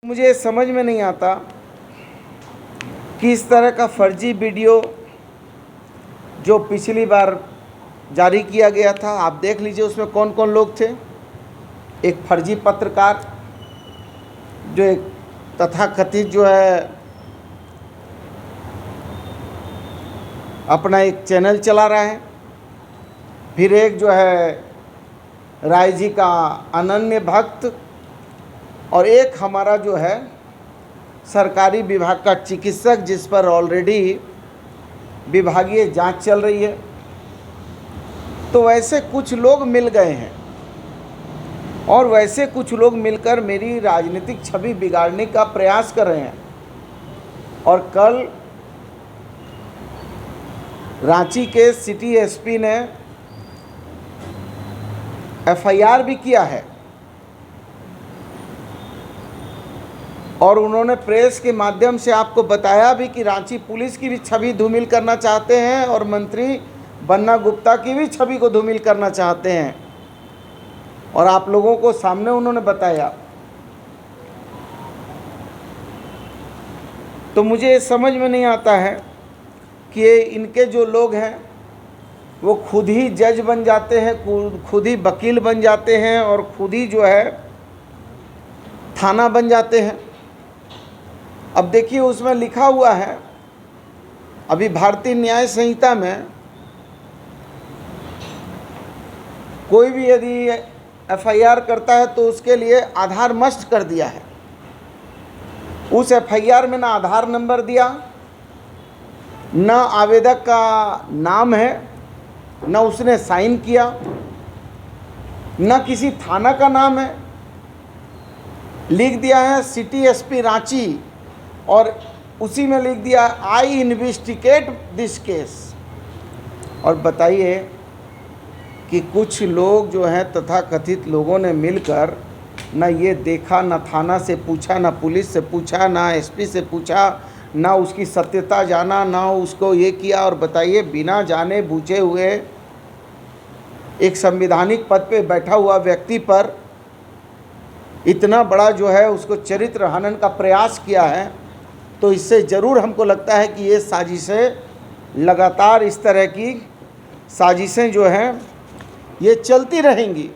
मुझे समझ में नहीं आता कि इस तरह का फर्जी वीडियो जो पिछली बार जारी किया गया था, आप देख लीजिए उसमें कौन कौन लोग थे। एक फर्जी पत्रकार जो एक तथाकथित जो है अपना एक चैनल चला रहा है, फिर एक जो है राय जी का अनन्य भक्त, और एक हमारा जो है सरकारी विभाग का चिकित्सक जिस पर ऑलरेडी विभागीय जांच चल रही है। तो वैसे कुछ लोग मिल गए हैं और वैसे कुछ लोग मिलकर मेरी राजनीतिक छवि बिगाड़ने का प्रयास कर रहे हैं। और कल रांची के सिटी एसपी ने एफआईआर भी किया है और उन्होंने प्रेस के माध्यम से आपको बताया भी कि रांची पुलिस की भी छवि धूमिल करना चाहते हैं और मंत्री बन्ना गुप्ता की भी छवि को धूमिल करना चाहते हैं। और आप लोगों को सामने उन्होंने बताया। तो मुझे समझ में नहीं आता है कि इनके जो लोग हैं वो खुद ही जज बन जाते हैं, खुद ही वकील बन जाते हैं और खुद ही जो है थाना बन जाते हैं। अब देखिए उसमें लिखा हुआ है, अभी भारतीय न्याय संहिता में कोई भी यदि एफआईआर करता है तो उसके लिए आधार मस्ट कर दिया है। उस एफआईआर में ना आधार नंबर दिया, ना आवेदक का नाम है, ना उसने साइन किया, ना किसी थाना का नाम है। लिख दिया है सिटी एसपी रांची और उसी में लिख दिया आई इन्वेस्टिगेट दिस केस। और बताइए कि कुछ लोग जो हैं तथाकथित लोगों ने मिलकर ना ये देखा, ना थाना से पूछा, ना पुलिस से पूछा, ना एसपी से पूछा, ना उसकी सत्यता जाना, ना उसको ये किया। और बताइए बिना जाने बूझे हुए एक संवैधानिक पद पे बैठा हुआ व्यक्ति पर इतना बड़ा जो है उसको चरित्र हनन का प्रयास किया है। तो इससे ज़रूर हमको लगता है कि ये साजिशें लगातार इस तरह की साजिशें जो हैं ये चलती रहेंगी।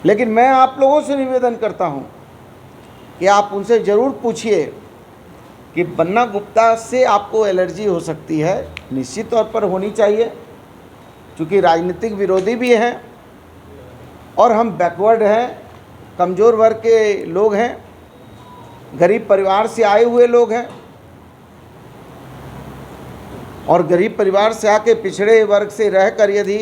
लेकिन मैं आप लोगों से निवेदन करता हूं कि आप उनसे ज़रूर पूछिए कि बन्ना गुप्ता से आपको एलर्जी हो सकती है, निश्चित तौर पर होनी चाहिए, क्योंकि राजनीतिक विरोधी भी हैं और हम बैकवर्ड हैं, कमज़ोर वर्ग के लोग हैं, गरीब परिवार से आए हुए लोग हैं। और गरीब परिवार से आके पिछड़े वर्ग से रहकर यदि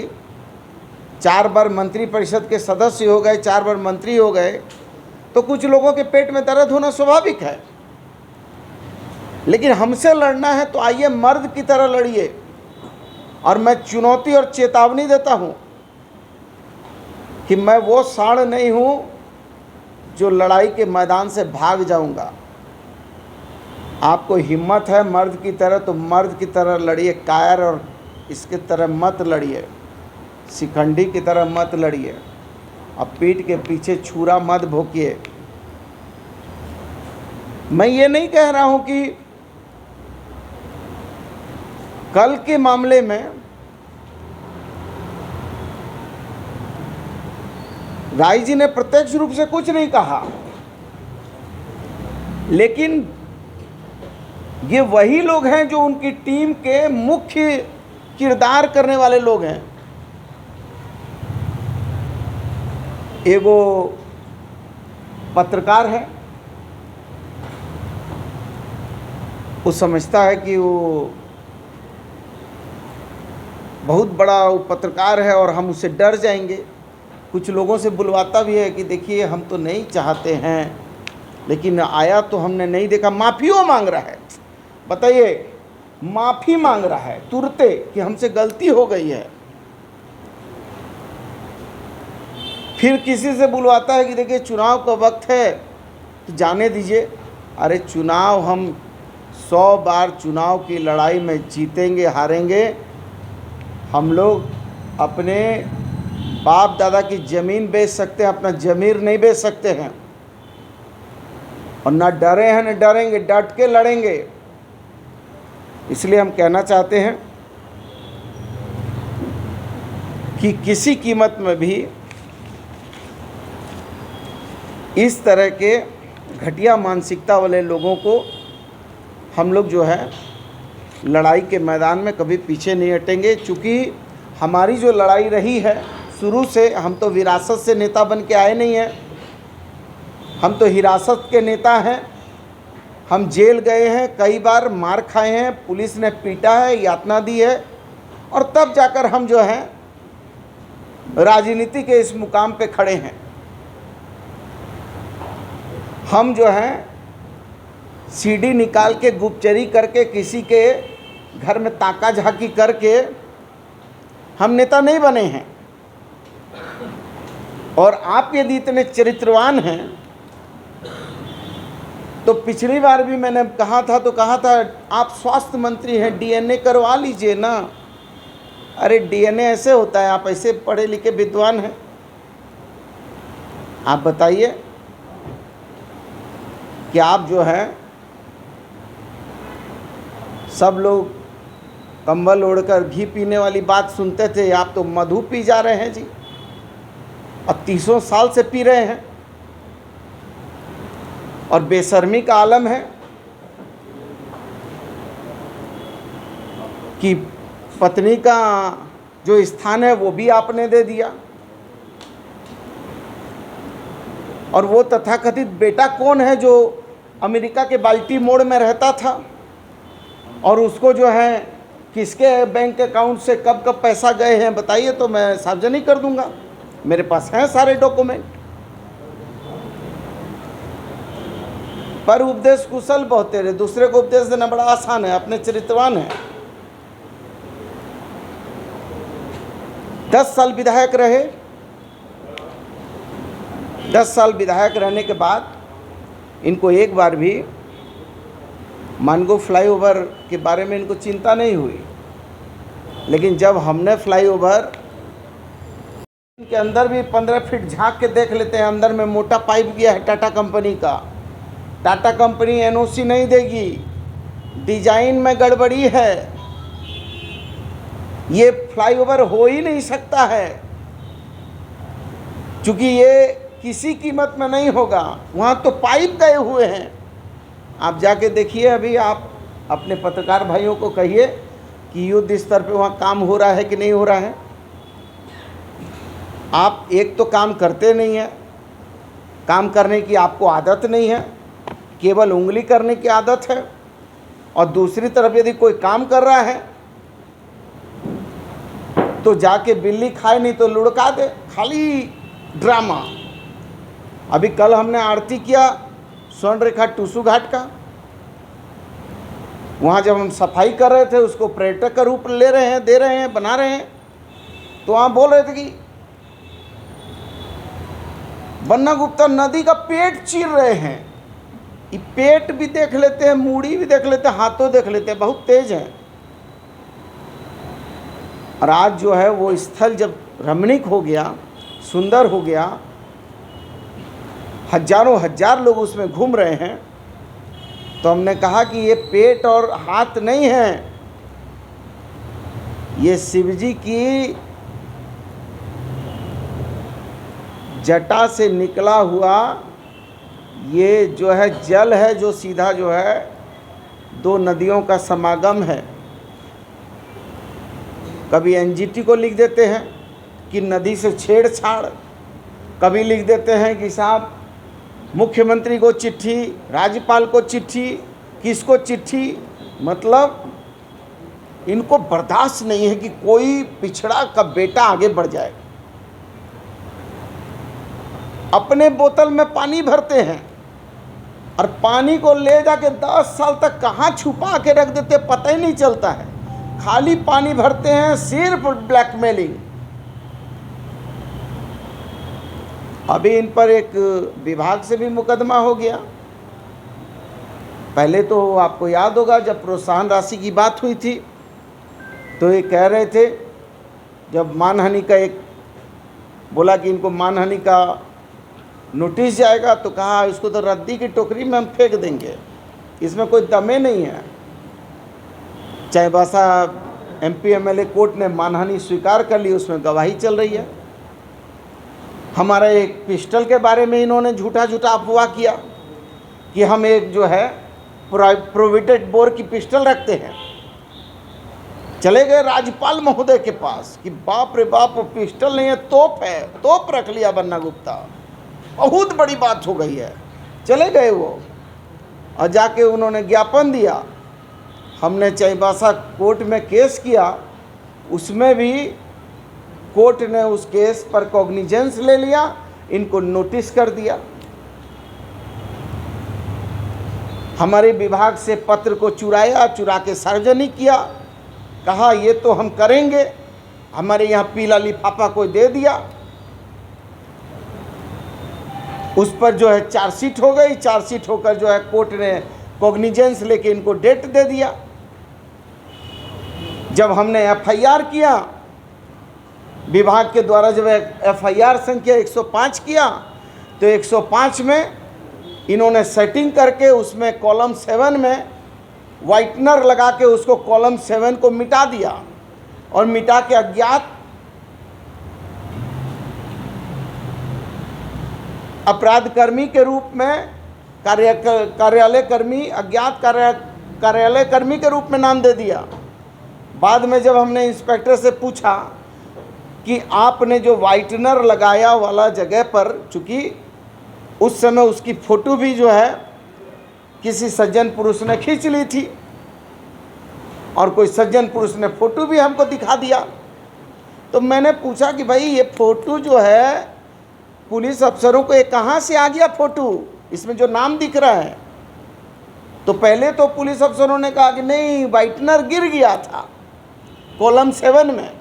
4 बार मंत्री परिषद के सदस्य हो गए, 4 बार मंत्री हो गए, तो कुछ लोगों के पेट में दर्द होना स्वाभाविक है। लेकिन हमसे लड़ना है तो आइए मर्द की तरह लड़िए। और मैं चुनौती और चेतावनी देता हूं कि मैं वो सांड नहीं हूं जो लड़ाई के मैदान से भाग जाऊंगा। आपको हिम्मत है मर्द की तरह तो मर्द की तरह लड़िए, कायर और इसकी तरह मत लड़िए, शिखंडी की तरह मत लड़िए। अब पीठ के पीछे छुरा मत भोंकिए। मैं ये नहीं कह रहा हूं कि कल के मामले में राय जी ने प्रत्यक्ष रूप से कुछ नहीं कहा, लेकिन ये वही लोग हैं जो उनकी टीम के मुख्य किरदार करने वाले लोग हैं। एगो पत्रकार है, वो समझता है कि वो बहुत बड़ा वो पत्रकार है और हम उससे डर जाएंगे। कुछ लोगों से बुलवाता भी है कि देखिए हम तो नहीं चाहते हैं, लेकिन आया तो हमने नहीं देखा। माफ़ियों मांग रहा है, बताइए, माफ़ी मांग रहा है तुरते कि हमसे गलती हो गई है। फिर किसी से बुलवाता है कि देखिए चुनाव का वक्त है तो जाने दीजिए। अरे चुनाव, हम 100 बार चुनाव की लड़ाई में जीतेंगे हारेंगे, हम लोग अपने बाप दादा की ज़मीन बेच सकते हैं, अपना ज़मीर नहीं बेच सकते हैं। और ना डरे हैं न डरेंगे, डट के लड़ेंगे। इसलिए हम कहना चाहते हैं कि किसी कीमत में भी इस तरह के घटिया मानसिकता वाले लोगों को हम लोग जो है लड़ाई के मैदान में कभी पीछे नहीं हटेंगे। चूँकि हमारी जो लड़ाई रही है शुरू से, हम तो विरासत से नेता बन के आए नहीं हैं, हम तो हिरासत के नेता हैं। हम जेल गए हैं, कई बार मार खाए हैं, पुलिस ने पीटा है, यातना दी है, और तब जाकर हम जो हैं राजनीति के इस मुकाम पे खड़े हैं। हम जो हैं सीडी निकाल के गुपचरी करके किसी के घर में ताका झाकी करके हम नेता नहीं बने हैं। और आप यदि इतने चरित्रवान हैं तो पिछली बार भी मैंने कहा था आप स्वास्थ्य मंत्री हैं, डीएनए करवा लीजिए ना। अरे डीएनए ऐसे होता है, आप ऐसे पढ़े लिखे विद्वान हैं, आप बताइए कि आप जो है सब लोग कंबल ओढ़कर घी पीने वाली बात सुनते थे, आप तो मधु पी जा रहे हैं जी, और 30 साल से पी रहे हैं। और बेशर्मी का आलम है कि पत्नी का जो स्थान है वो भी आपने दे दिया। और वो तथाकथित बेटा कौन है जो अमेरिका के बाल्टीमोर में रहता था और उसको जो है किसके बैंक अकाउंट से कब कब पैसा गए हैं बताइए, तो मैं सार्वजनिक कर दूंगा, मेरे पास हैं सारे डॉक्यूमेंट। पर उपदेश कुशल बहुत तेरे, दूसरे को उपदेश देना बड़ा आसान है, अपने चरित्रवान है। 10 साल विधायक रहे, 10 साल विधायक रहने के बाद इनको एक बार भी मानगो फ्लाईओवर के बारे में इनको चिंता नहीं हुई। लेकिन जब हमने फ्लाईओवर के अंदर भी 15 फीट झांक के देख लेते हैं, अंदर में मोटा पाइप गया है टाटा कंपनी का, टाटा कंपनी एनओसी नहीं देगी, डिजाइन में गड़बड़ी है, ये फ्लाईओवर हो ही नहीं सकता है, क्योंकि ये किसी कीमत में नहीं होगा। वहाँ तो पाइप गए हुए हैं, आप जाके देखिए। अभी आप अपने पत्रकार भाइयों को कहिए कि युद्ध स्तर पे वहाँ काम हो रहा है कि नहीं हो रहा है। आप एक तो काम करते नहीं हैं, काम करने की आपको आदत नहीं है, केवल उंगली करने की आदत है। और दूसरी तरफ यदि कोई काम कर रहा है तो जाके बिल्ली खाए नहीं तो लुढ़का दे, खाली ड्रामा। अभी कल हमने आरती किया स्वर्ण रेखा टूसू घाट का, वहाँ जब हम सफाई कर रहे थे उसको पर्यटक का रूप ले रहे हैं, दे रहे हैं, बना रहे हैं, तो वहाँ बोल रहे थे कि बन्ना गुप्ता नदी का पेट चीर रहे हैं। ये पेट भी देख लेते हैं, मूड़ी भी देख लेते हैं, हाथों देख लेते हैं, बहुत तेज हैं। और आज जो है वो स्थल जब रमणीक हो गया, सुंदर हो गया, हजारों हजार लोग उसमें घूम रहे हैं, तो हमने कहा कि ये पेट और हाथ नहीं है, ये शिव जी की जटा से निकला हुआ ये जो है जल है, जो सीधा जो है 2 नदियों का समागम है। कभी एनजीटी को लिख देते हैं कि नदी से छेड़छाड़, कभी लिख देते हैं कि साहब मुख्यमंत्री को चिट्ठी, राज्यपाल को चिट्ठी, किसको चिट्ठी। मतलब इनको बर्दाश्त नहीं है कि कोई पिछड़ा का बेटा आगे बढ़ जाए। अपने बोतल में पानी भरते हैं और पानी को ले जाके 10 साल तक कहाँ छुपा के रख देते पता ही नहीं चलता है। खाली पानी भरते हैं, सिर्फ ब्लैकमेलिंग। अभी इन पर एक विभाग से भी मुकदमा हो गया। पहले तो आपको याद होगा जब प्रोत्साहन राशि की बात हुई थी तो ये कह रहे थे, जब मानहानि का एक बोला कि इनको मानहानि का नोटिस जाएगा तो कहा इसको तो रद्दी की टोकरी में हम फेंक देंगे, इसमें कोई दमे नहीं है। चाईबासा MP MLA कोर्ट ने मानहानि स्वीकार कर ली, उसमें गवाही चल रही है। हमारा एक पिस्टल के बारे में इन्होंने झूठा अफवाह किया कि हम एक जो है प्रोविडेंट बोर की पिस्टल रखते हैं। चले गए राज्यपाल महोदय के पास कि बाप रे बाप, वो पिस्टल नहीं है, तोप है, तोप रख लिया बन्ना गुप्ता, बहुत बड़ी बात हो गई है। चले गए वो और जाके उन्होंने ज्ञापन दिया। हमने चाईबासा कोर्ट में केस किया, उसमें भी कोर्ट ने उस केस पर कॉग्निजेंस ले लिया, इनको नोटिस कर दिया। हमारे विभाग से पत्र को चुरा के सार्वजनिक किया, कहा ये तो हम करेंगे, हमारे यहाँ पीला लिफाफा कोई दे दिया। उस पर जो है चार्जशीट हो गई, चार्जशीट होकर जो है कोर्ट ने कॉग्निजेंस लेके इनको डेट दे दिया। जब हमने FIR किया, विभाग के द्वारा जब FIR संख्या 105 किया, तो 105 में इन्होंने सेटिंग करके उसमें कॉलम 7 में वाइटनर लगा के उसको कॉलम 7 को मिटा दिया और मिटा के अज्ञात अपराध कर्मी के रूप में कार्यालय कर्मी, अज्ञात कार्यालय कर्मी के रूप में नाम दे दिया। बाद में जब हमने इंस्पेक्टर से पूछा कि आपने जो वाइटनर लगाया वाला जगह पर, चूँकि उस समय उसकी फ़ोटो भी जो है किसी सज्जन पुरुष ने खींच ली थी और कोई सज्जन पुरुष ने फ़ोटो भी हमको दिखा दिया, तो मैंने पूछा कि भाई ये फ़ोटो जो है पुलिस अफसरों को ये कहाँ से आ गया फ़ोटो, इसमें जो नाम दिख रहा है। तो पहले तो पुलिस अफसरों ने कहा कि नहीं, वाइटनर गिर गया था कॉलम 7 में,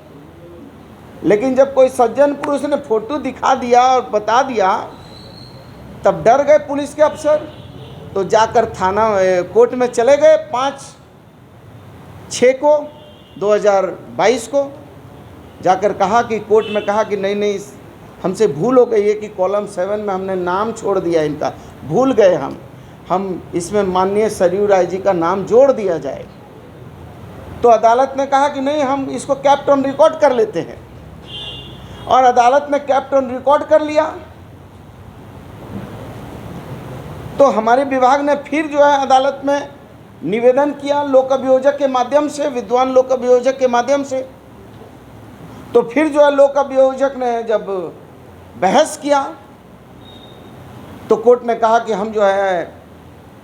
लेकिन जब कोई सज्जन पुरुष ने फ़ोटो दिखा दिया और बता दिया, तब डर गए पुलिस के अफसर, तो जाकर थाना कोर्ट में चले गए 5/6 को 2022 को जाकर कहा कि कोर्ट में कहा कि नहीं, हमसे भूल हो गई है कि कॉलम 7 में हमने नाम छोड़ दिया, इनका भूल गए हम इसमें माननीय सरयू राय जी का नाम जोड़ दिया जाए। तो अदालत ने कहा कि नहीं, हम इसको कैप्ट ऑन रिकॉर्ड कर लेते हैं, और अदालत ने कैप्ट ऑन रिकॉर्ड कर लिया। तो हमारे विभाग ने फिर जो है अदालत में निवेदन किया लोक अभियोजक के माध्यम से, विद्वान लोक अभियोजक के माध्यम से। तो फिर जो है लोक अभियोजक ने जब बहस किया तो कोर्ट ने कहा कि हम जो है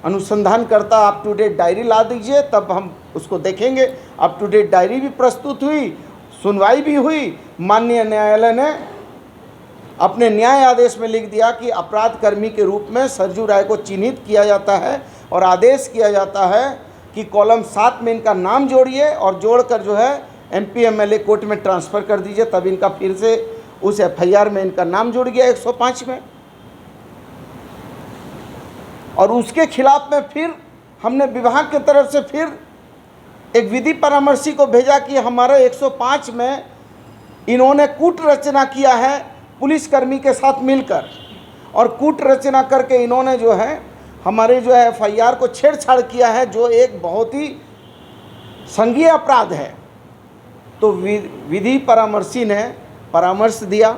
अनुसंधानकर्ता अप टू डेट डायरी ला दीजिए, तब हम उसको देखेंगे। अप टू डेट डायरी भी प्रस्तुत हुई, सुनवाई भी हुई। माननीय न्यायालय ने अपने न्याय आदेश में लिख दिया कि अपराध कर्मी के रूप में सरजू राय को चिन्हित किया जाता है और आदेश किया जाता है कि कॉलम 7 में इनका नाम जोड़िए और जोड़कर जो है MP MLA कोर्ट में ट्रांसफ़र कर दीजिए। तब इनका फिर से उस FIR में इनका नाम जुड़ गया 105 में, और उसके खिलाफ में फिर हमने विभाग की तरफ से फिर एक विधि परामर्शी को भेजा कि हमारे 105 में इन्होंने कूट रचना किया है पुलिसकर्मी के साथ मिलकर, और कूट रचना करके इन्होंने जो है हमारे जो है FIR को छेड़छाड़ किया है, जो एक बहुत ही संज्ञेय अपराध है। तो विधि परामर्शी ने परामर्श दिया,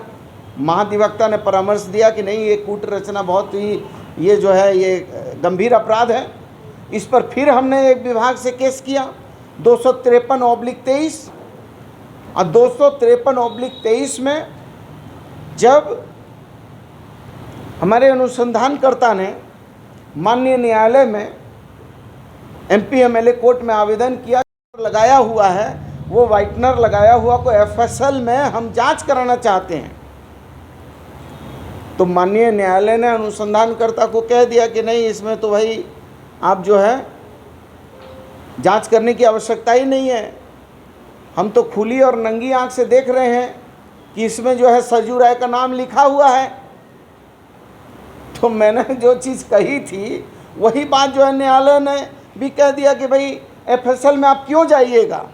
महाधिवक्ता ने परामर्श दिया कि नहीं, ये कूट रचना बहुत ही ये जो है ये गंभीर अपराध है। इस पर फिर हमने एक विभाग से केस किया 253/23, और 253/23 में जब हमारे अनुसंधानकर्ता ने माननीय न्यायालय में MP MLA कोर्ट में आवेदन किया, लगाया हुआ है वो वाइटनर लगाया हुआ को FSL में हम जांच कराना चाहते हैं, तो माननीय न्यायालय ने अनुसंधानकर्ता को कह दिया कि नहीं, इसमें तो भाई आप जो है जांच करने की आवश्यकता ही नहीं है, हम तो खुली और नंगी आंख से देख रहे हैं कि इसमें जो है सरजू राय का नाम लिखा हुआ है। तो मैंने जो चीज़ कही थी वही बात जो है न्यायालय ने भी कह दिया कि भाई FSL में आप क्यों जाइएगा,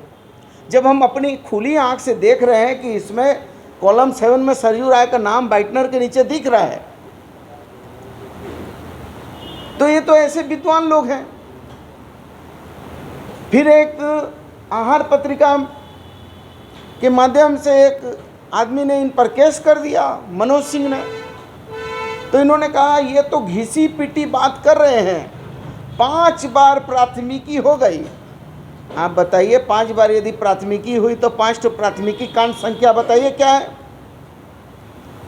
जब हम अपनी खुली आंख से देख रहे हैं कि इसमें कॉलम 7 में सरयू राय का नाम वाइटनर के नीचे दिख रहा है। तो ये तो ऐसे विद्वान लोग हैं। फिर एक आहार पत्रिका के माध्यम से एक आदमी ने इन पर केस कर दिया, मनोज सिंह ने। तो इन्होंने कहा ये तो घिसी पिटी बात कर रहे हैं, 5 बार प्राथमिकी हो गई। आप बताइए 5 बार यदि प्राथमिकी हुई तो 5 तो प्राथमिकी कांड संख्या बताइए क्या है?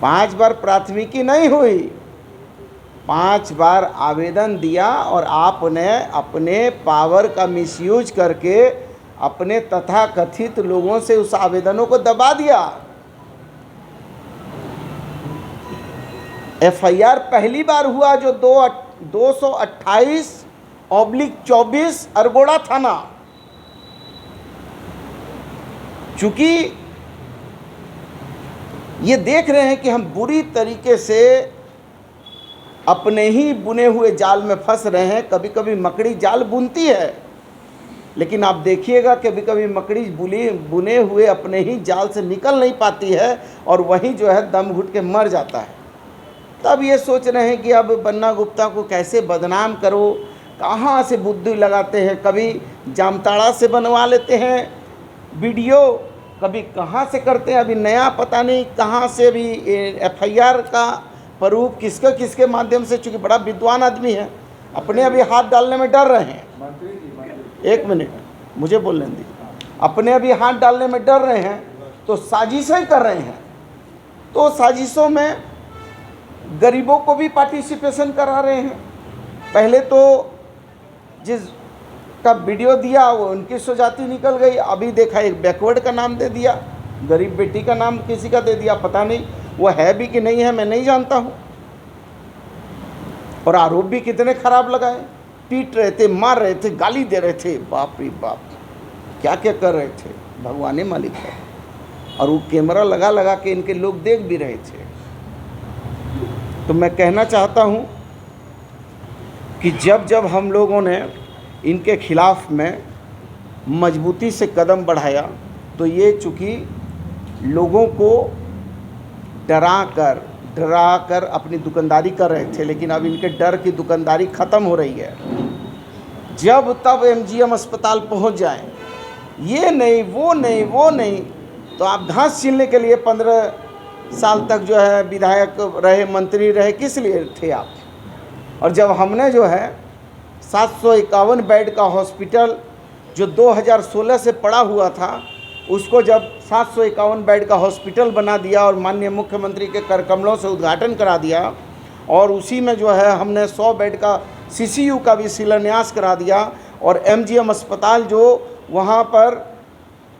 5 बार प्राथमिकी नहीं हुई, 5 बार आवेदन दिया और आपने अपने पावर का मिसयूज करके अपने तथाकथित लोगों से उस आवेदनों को दबा दिया। एफआईआर पहली बार हुआ जो 228/24 अरगोड़ा थाना। चूंकि ये देख रहे हैं कि हम बुरी तरीके से अपने ही बुने हुए जाल में फंस रहे हैं। कभी कभी मकड़ी जाल बुनती है, लेकिन आप देखिएगा कभी कभी मकड़ी बुने हुए अपने ही जाल से निकल नहीं पाती है और वहीं जो है दम घुट के मर जाता है। तब ये सोच रहे हैं कि अब बन्ना गुप्ता को कैसे बदनाम करो, कहाँ से बुद्धि लगाते हैं। कभी जामताड़ा से बनवा लेते हैं वीडियो, कभी कहाँ से करते हैं। अभी नया पता नहीं कहाँ से अभी एफआईआर का प्रूफ किसके माध्यम से, चूँकि बड़ा विद्वान आदमी है, अपने अभी हाथ डालने में डर रहे हैं। एक मिनट मुझे बोलने दीजिए। अपने अभी हाथ डालने में डर रहे हैं तो साजिशें कर रहे हैं। तो साजिशों में गरीबों को भी पार्टिसिपेशन करा रहे हैं। पहले तो जिसका वीडियो दिया वो उनकी स्वजाति निकल गई, अभी देखा एक बैकवर्ड का नाम दे दिया, गरीब बेटी का नाम किसी का दे दिया। पता नहीं वो है भी कि नहीं है, मैं नहीं जानता हूँ। और आरोप भी कितने खराब लगाए, पीट रहे थे, मार रहे थे, गाली दे रहे थे, बाप रे बाप क्या क्या कर रहे थे, भगवान मालिक है। और वो कैमरा लगा लगा के इनके लोग देख भी रहे थे। तो मैं कहना चाहता हूँ कि जब हम लोगों ने इनके खिलाफ में मजबूती से कदम बढ़ाया तो ये चूँकि लोगों को डरा कर अपनी दुकानदारी कर रहे थे, लेकिन अब इनके डर की दुकानदारी ख़त्म हो रही है। जब तब एमजीएम अस्पताल पहुंच जाएं, ये नहीं वो नहीं, तो आप घास छीलने के लिए 15 साल तक जो है विधायक रहे, मंत्री रहे, किस लिए थे आप? और जब हमने जो है 751 बेड का हॉस्पिटल जो 2016 से पड़ा हुआ था, उसको जब 751 बेड का हॉस्पिटल बना दिया और माननीय मुख्यमंत्री के कर कमलों से उद्घाटन करा दिया, और उसी में जो है हमने 100 बेड का सीसीयू का भी शिलान्यास करा दिया। और एमजीएम अस्पताल जो वहाँ पर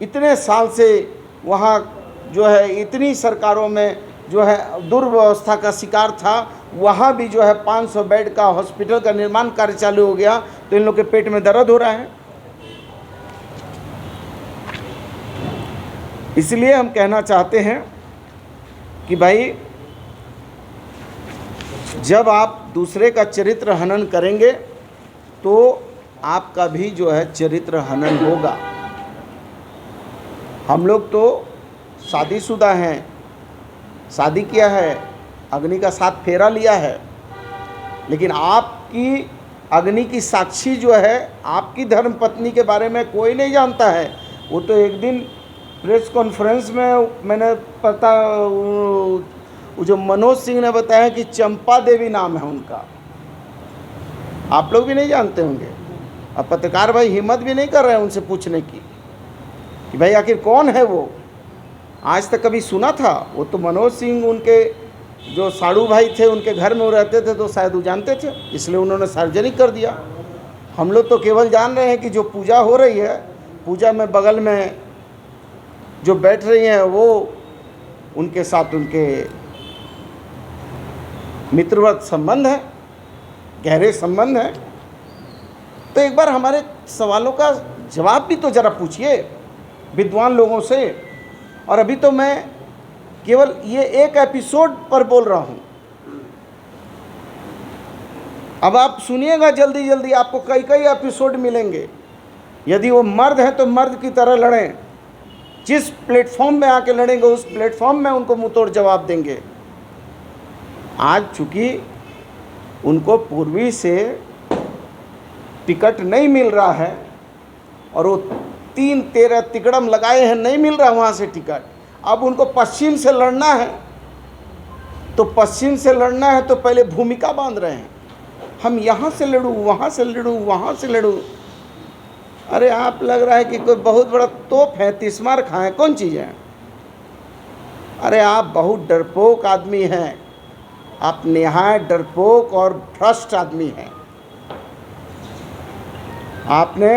इतने साल से वहाँ जो है इतनी सरकारों में जो है दुर्व्यवस्था का शिकार था, वहाँ भी जो है 500 बेड का हॉस्पिटल का निर्माण कार्य चालू हो गया। तो इन लोग के पेट में दर्द हो रहा है। इसलिए हम कहना चाहते हैं कि भाई जब आप दूसरे का चरित्र हनन करेंगे तो आपका भी जो है चरित्र हनन होगा। हम लोग तो शादीशुदा हैं, शादी किया है, अग्नि का 7 फेरा लिया है, लेकिन आपकी अग्नि की साक्षी जो है आपकी धर्मपत्नी के बारे में कोई नहीं जानता है। वो तो एक दिन प्रेस कॉन्फ्रेंस में मैंने पता वो जो मनोज सिंह ने बताया कि चंपा देवी नाम है उनका, आप लोग भी नहीं जानते होंगे। अब पत्रकार भाई हिम्मत भी नहीं कर रहे हैं उनसे पूछने की कि भाई आखिर कौन है वो। आज तक कभी सुना था? वो तो मनोज सिंह उनके जो साड़ू भाई थे उनके घर में वो रहते थे, तो शायद वो जानते थे, इसलिए उन्होंने सार्वजनिक कर दिया। हम लोग तो केवल जान रहे हैं कि जो पूजा हो रही है, पूजा में बगल में जो बैठ रही हैं वो उनके साथ उनके मित्रवत संबंध है, गहरे संबंध है। तो एक बार हमारे सवालों का जवाब भी तो ज़रा पूछिए विद्वान लोगों से। और अभी तो मैं केवल ये एक एपिसोड पर बोल रहा हूँ। अब आप सुनिएगा, जल्दी जल्दी आपको कई एपिसोड मिलेंगे। यदि वो मर्द हैं तो मर्द की तरह लड़ें, जिस प्लेटफॉर्म में आके लड़ेंगे उस प्लेटफॉर्म में उनको मुंह तोड़ जवाब देंगे। आज चूँकि उनको पूर्वी से टिकट नहीं मिल रहा है और वो 3-13 तिकड़म लगाए हैं, नहीं मिल रहा वहाँ से टिकट। अब उनको पश्चिम से लड़ना है, तो पश्चिम से लड़ना है तो पहले भूमिका बांध रहे हैं, हम यहाँ से लड़ूँ, वहाँ से लड़ूँ, वहाँ से लड़ूँ। अरे आप लग रहा है कि कोई बहुत बड़ा तोप है, तिस्मार खां है, कौन चीज़ है? अरे आप बहुत डरपोक आदमी हैं, आप निहायत डरपोक और भ्रष्ट आदमी हैं। आपने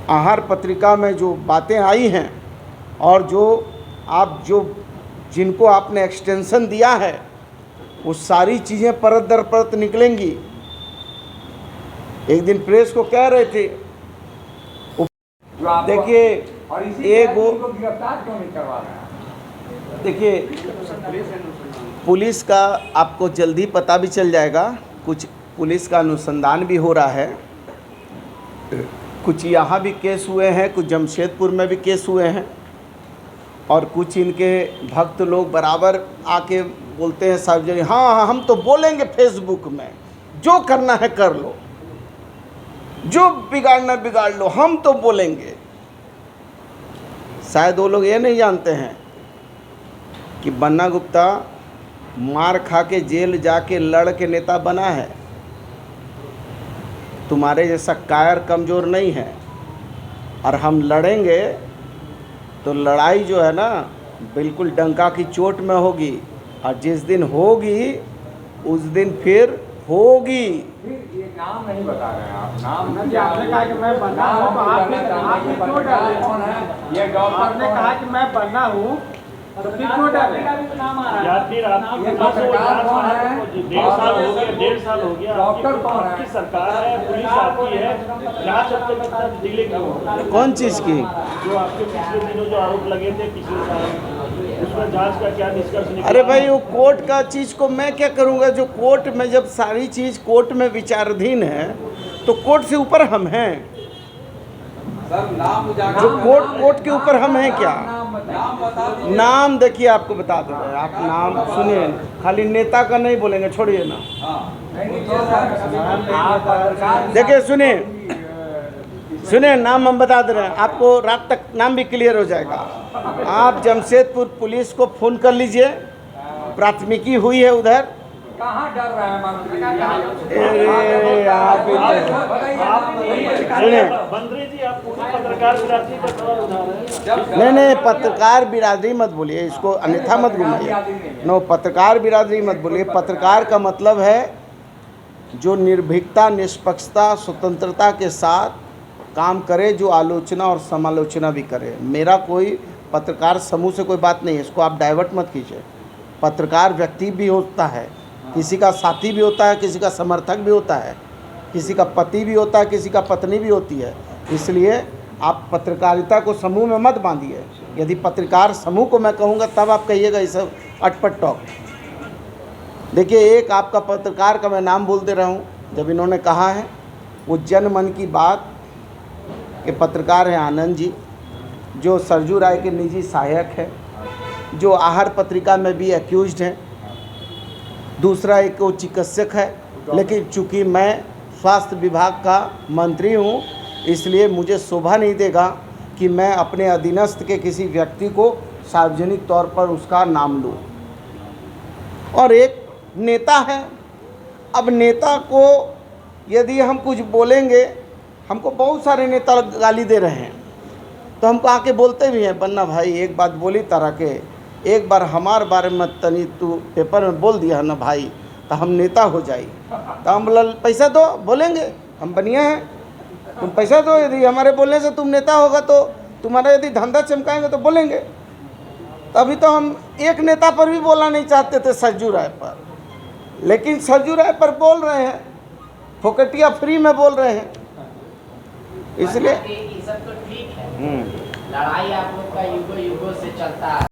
आहार पत्रिका में जो बातें आई हैं और जो जिनको आपने एक्सटेंशन दिया है, वो सारी चीज़ें परत दर परत निकलेंगी। एक दिन प्रेस को कह रहे थे, देखिए एक वो गिरफ्तार क्यों नहीं करवा रहे हैं? देखिए पुलिस का आपको जल्दी पता भी चल जाएगा, कुछ पुलिस का अनुसंधान भी हो रहा है, कुछ यहाँ भी केस हुए हैं, कुछ जमशेदपुर में भी केस हुए हैं, और कुछ इनके भक्त लोग बराबर आके बोलते हैं सार्वजनिक, हाँ हम तो बोलेंगे फेसबुक में, जो करना है कर लो, जो बिगाड़ना बिगाड़ लो, हम तो बोलेंगे। शायद वो लोग ये नहीं जानते हैं कि बन्ना गुप्ता मार खा के जेल जाके लड़ के नेता बना है। तुम्हारे जैसा कायर कमज़ोर नहीं है, और हम लड़ेंगे तो लड़ाई जो है ना बिल्कुल डंका की चोट में होगी, और जिस दिन होगी उस दिन फिर होगी। फिर ये नाम नहीं बता रहे हैं आप, नाम आपने कहा कि मैं बन्ना हूँ, तो आपने क्यों डाले? कौन है? ये डॉक्टर आपने कहा कि मैं बन्ना हूँ, तो फिर क्यों डाले? डेढ़ साल हो गया डॉक्टर कौन है? आपकी सरकार है, पुलिस आपकी है, जांच अब तक डिले क्यों हो रही है? कौन चीज़ की? जो आपके पिछले दिनों जो आरोप लगे थे पिछले साल, उसमें जांच का क्या निष्कर्ष निकला? अरे भाई वो कोर्ट का चीज़ को मैं क्या करूँगा? जो कोर्ट में, जब सारी चीज़ कोर्ट में विचाराधीन है तो कोर्ट से ऊपर हम हैं। सर नाम जो कोर्ट के ऊपर हम हैं क्या? नाम बता दीजिए। नाम देखिए, आपको बता दे रहे हैं, आप नाम सुनिए, खाली नेता का नहीं बोलेंगे, छोड़िए ना। देखिए सुनिए, नाम हम बता दे रहे हैं आपको, रात तक नाम भी क्लियर हो जाएगा। आप जमशेदपुर पुलिस को फ़ोन कर लीजिए, प्राथमिकी हुई है उधर। कहाँ डर रहे हैं मंत्री? अरे आप सुनिए, मंत्री जी आप पूरी पत्रकार बिरादरी का सवाल उठा रहे हैं। नहीं पत्रकार बिरादरी मत बोलिए, इसको अन्यथा मत घुमाइए। नो, पत्रकार बिरादरी मत बोलिए। पत्रकार का मतलब है जो निर्भीकता, निष्पक्षता, स्वतंत्रता के साथ काम करे, जो आलोचना और समालोचना भी करे। मेरा कोई पत्रकार समूह से कोई बात नहीं है, इसको आप डाइवर्ट मत कीजिए। पत्रकार व्यक्ति भी होता है, किसी का साथी भी होता है, किसी का समर्थक भी होता है, किसी का पति भी होता है, किसी का पत्नी भी होती है। इसलिए आप पत्रकारिता को समूह में मत बांधिए। यदि पत्रकार समूह को मैं कहूँगा तब आप कहिएगा ये सब अटपट टॉक। देखिए, एक आपका पत्रकार का मैं नाम बोल दे रहा हूँ, जब इन्होंने कहा है, वो जन मन की बात के पत्रकार हैं आनंद जी, जो सरजू राय के निजी सहायक है, जो आहार पत्रिका में भी एक्यूज्ड हैं। दूसरा एक वो चिकित्सक है, लेकिन चूँकि मैं स्वास्थ्य विभाग का मंत्री हूँ, इसलिए मुझे शोभा नहीं देगा कि मैं अपने अधीनस्थ के किसी व्यक्ति को सार्वजनिक तौर पर उसका नाम लूँ। और एक नेता है, अब नेता को यदि हम कुछ बोलेंगे, हमको बहुत सारे नेता गाली दे रहे हैं, तो हमको आके बोलते भी हैं, बन्ना भाई एक बात बोली तारा के, एक बार हमारे बारे में तनी तू पेपर में बोल दिया ना भाई, तो हम नेता हो जाए। तो हम बोला पैसा दो, बोलेंगे, हम बढ़िया हैं, तुम पैसा दो, यदि हमारे बोलने से तुम नेता होगा तो तुम्हारा यदि धंधा चमकाएंगे तो बोलेंगे। तो अभी तो हम एक नेता पर भी बोलना नहीं चाहते थे, सरजू राय पर, लेकिन सरजू राय पर बोल रहे हैं, फोकटिया फ्री में बोल रहे हैं। इसलिए ये सब तो ठीक है, लड़ाई आप लोग का युगों युगों से चलता है।